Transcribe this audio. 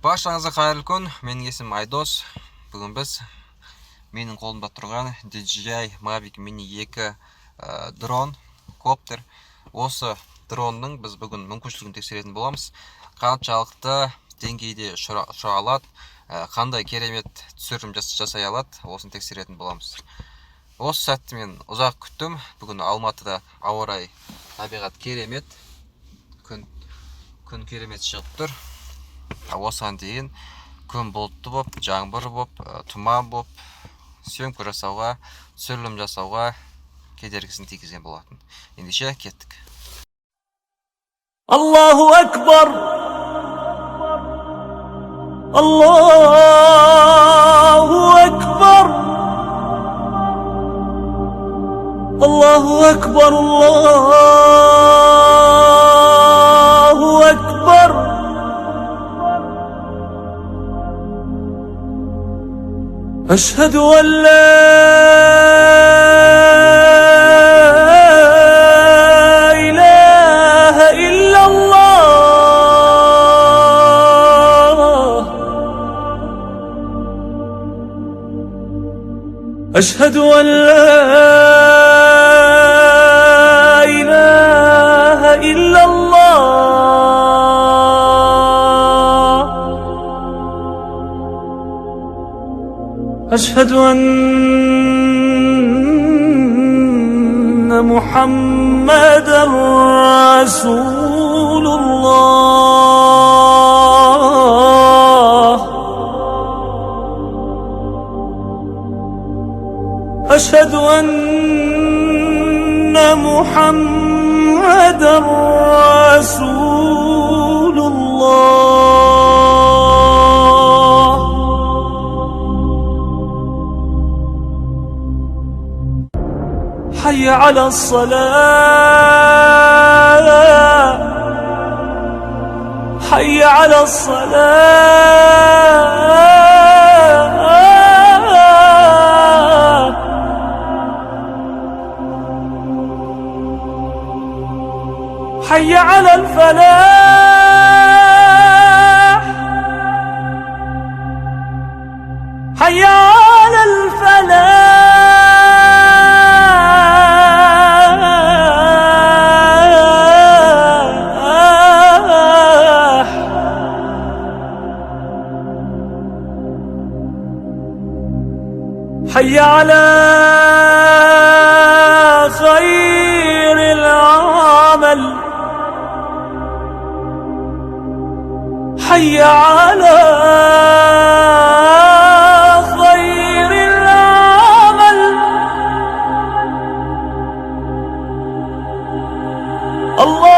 Баршаңызға қайырлы күн. Менің есімім Айдос. Бүгін біз менің қолымда тұрған DJI Mavic Mini 2 дрон, коптер. Осы дронның біз бүгін мүмкіншілігін тексеретін боламыз. Қаншалықты деңгейде ұшыра алады, қандай керемет түсірілім жасай алады, осын тексеретін боламыз. Осы сәтті мен ұзақ күттім. Бүгін Алматыда ауа райы табиғат керемет. Күн керемет шығып тұр. Осыған дейін күн бұлтты боп, жаңбыр боп, тұман боп, съемка жасауға, түсірілім жасауға кедергісін тигізген болатын. Ендеше кеттік. Аллаху акбар, Аллаху акбар, Аллаху акбар, Аллаху акбар. أشهد أن لا إله إلا الله. أشهد أن لا إله إلا الله. أشهد أن محمدًا رسول الله. أشهد أن محمدًا رسول الله. حي على الصلاة، حي على الصلاة. حي على الفلاح، حي على الفلاح. حي على خير العمل، حي على خير العمل. الله